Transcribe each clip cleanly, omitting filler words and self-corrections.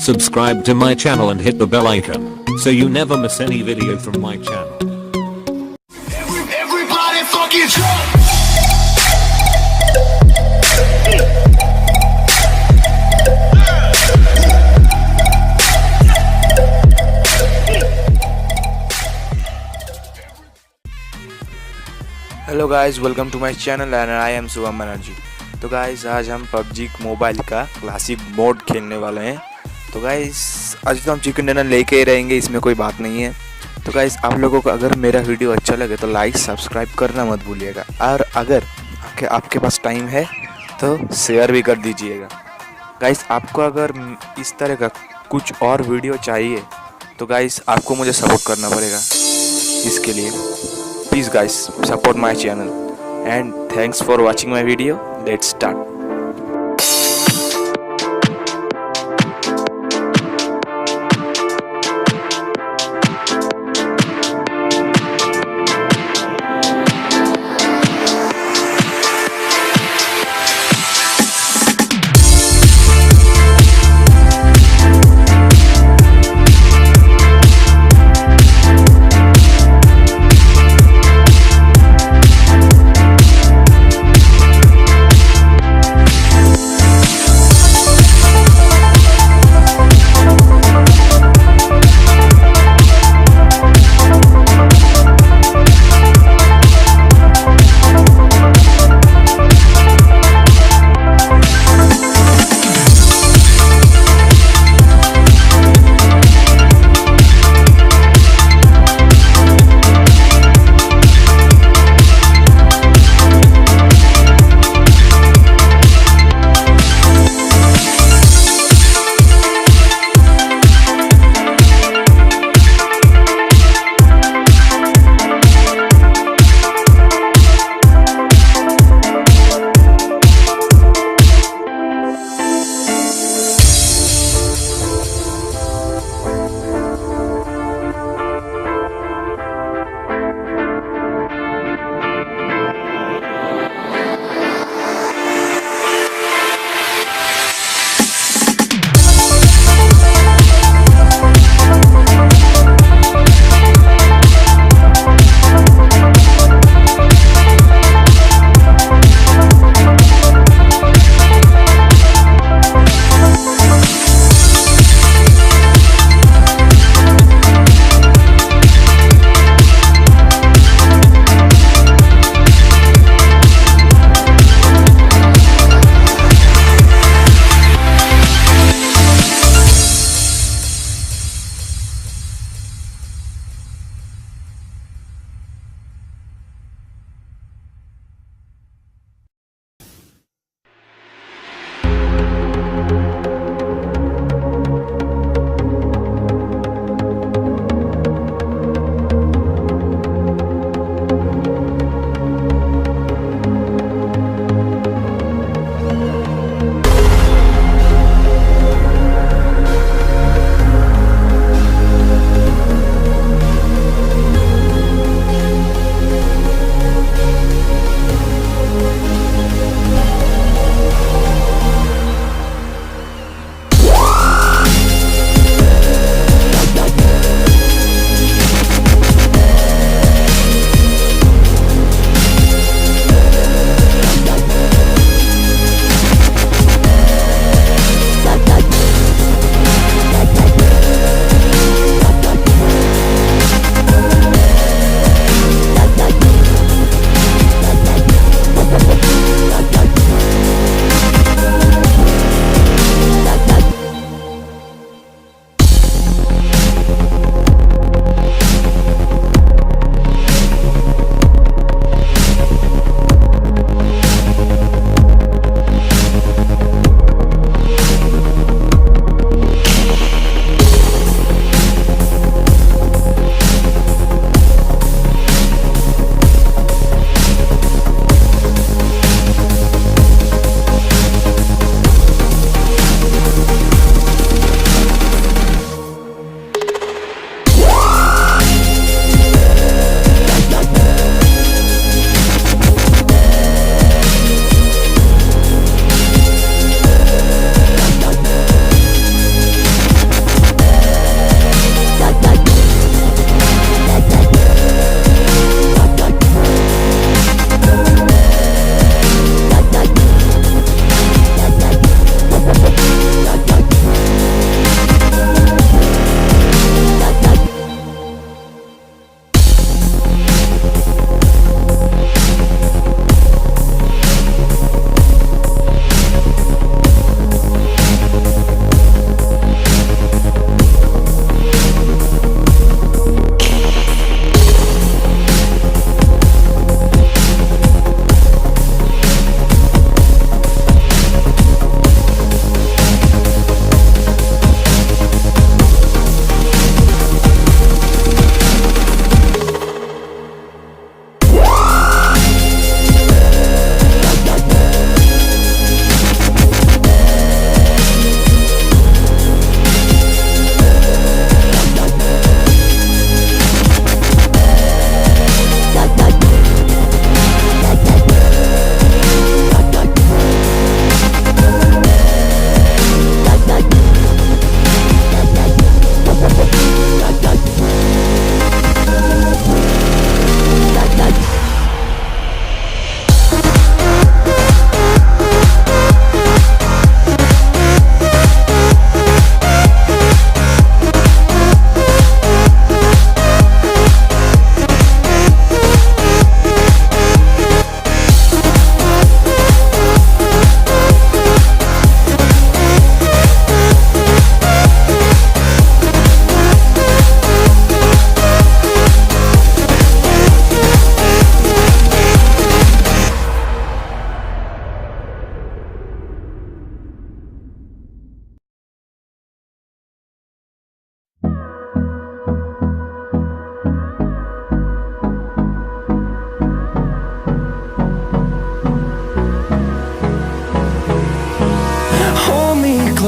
Subscribe to my channel and hit the bell icon so you never miss any video from my channel. Everybody fucking jump! Hello guys, welcome to my channel and I am Shubham Banerjee. तो guys आज हम PUBG mobile का classic mode खेलने वाले हैं। तो guys आज तो हम चिकन डिनर लेके ही रहेंगे, इसमें कोई बात नहीं है। तो गाइस आप लोगों को अगर मेरा वीडियो अच्छा लगे तो लाइक सब्सक्राइब करना मत भूलिएगा, और अगर आपके पास टाइम है तो शेयर भी कर दीजिएगा। गाइस आपको अगर इस तरह का कुछ और वीडियो चाहिए तो गाइस आपको मुझे सपोर्ट करना पड़ेगा। इसके लिए please guys support my channel and thanks for watching my video. Let's start.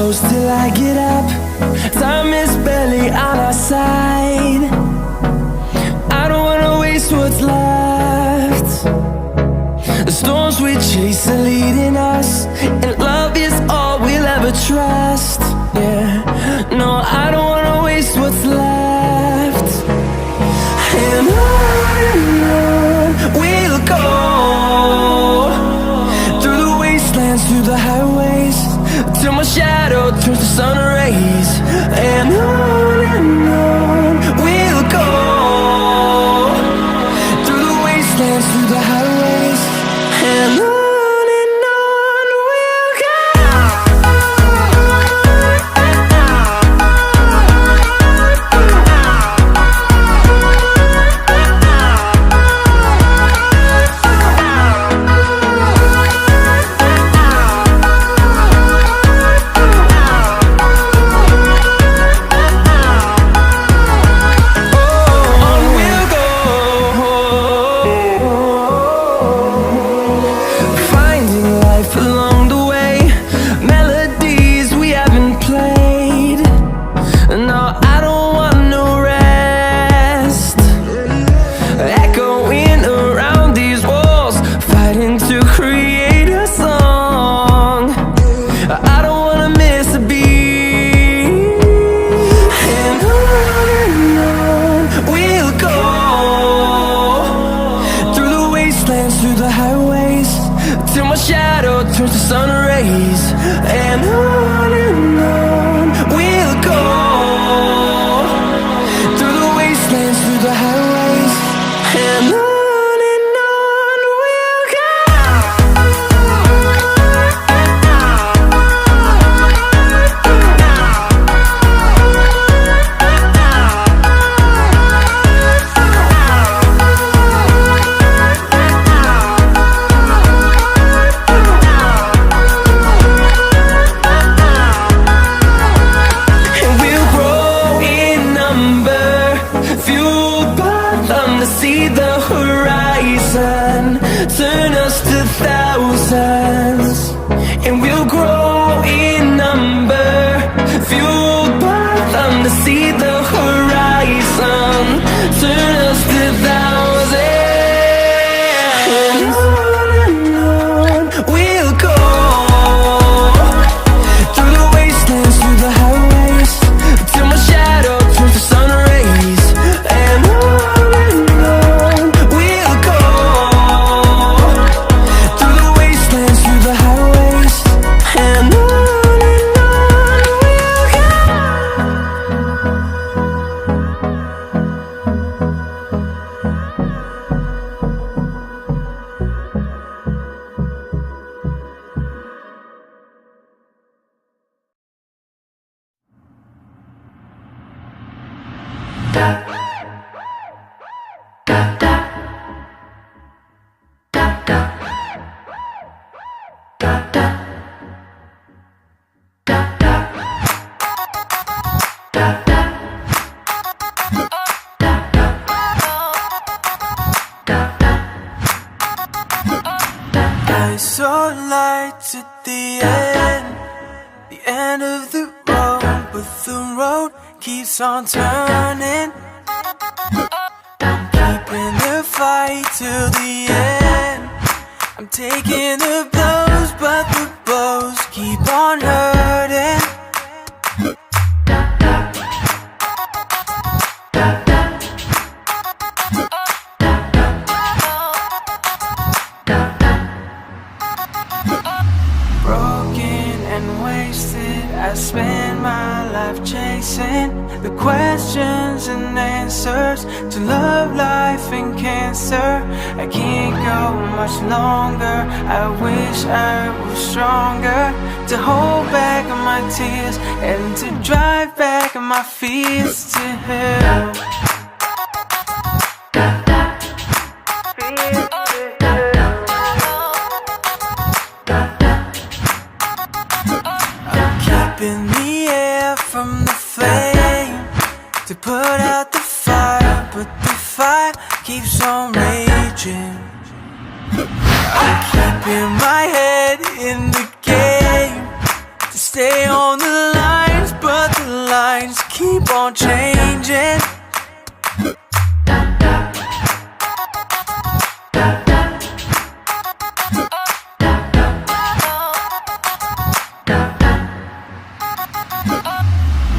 close till I get up. Time is barely on our side. I don't wanna waste what's left. The storms we chase are leading us, and love is all we'll ever trust. Yeah, no, I don't wanna waste what's left. And on we'll go, through the wastelands, through the highways, till my shadow turns to sun rays. And on we'll go, through the wastelands, through the highways, and on we'll go. Through the highways, till my shadow turns to sun rays. And on we'll go, through the wastelands, through the highways, and on we'll go. See the horizon turn us to thousands, and we'll grow in number, fueled by them to see the horizon turn us to thousands. And on we'll go, through the wastelands, through the highways, till my shadow turns to sun rays. And I saw lights at the end of the road, but the road keeps on turning. I'm keeping the fight till the end. I'm taking the blows, but the blows keep on hurting. Broken and wasted, I spend my life chasing the questions and answers to love, life, and cancer. I can't go much longer. I wish I was stronger to hold back my tears and to drive back my fears to hell. In the air from the flame to put out the fire, but the fire keeps on raging. I'm keeping my head in the game to stay on the lines, but the lines keep on changing.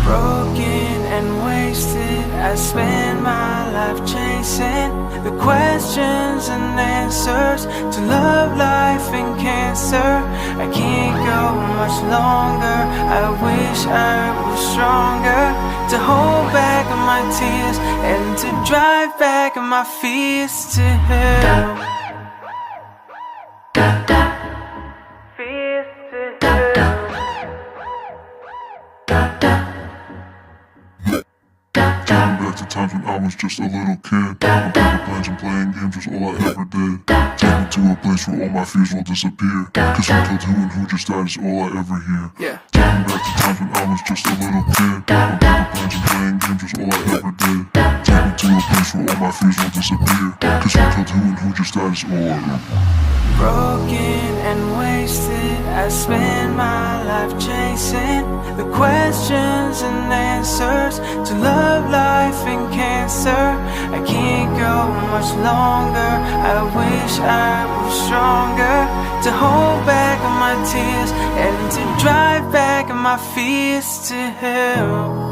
Broken and wasted, I spend my life chasing the questions and answers to love, life, and cancer. I can't go much longer. I wish I was stronger to hold back my tears and to drive back my fears to hell. Fears to hell. Thinking back to times when I was just a little kid, when paper planes and playing games was all I ever did. Take me to a place where all my fears will disappear, cause who killed who and who just died is all I ever hear. Thinking back to times when I was just a little kid, when paper planes and playing games was all I ever did. Take me to a place where all my fears will disappear, cause who killed who and who just died is all I ever hear. Broken and wasted, I spend my life chasing the questions and answers to love, life, and cancer. I can't go much longer. I wish I was stronger to hold back my tears and to drive back my fears to hell.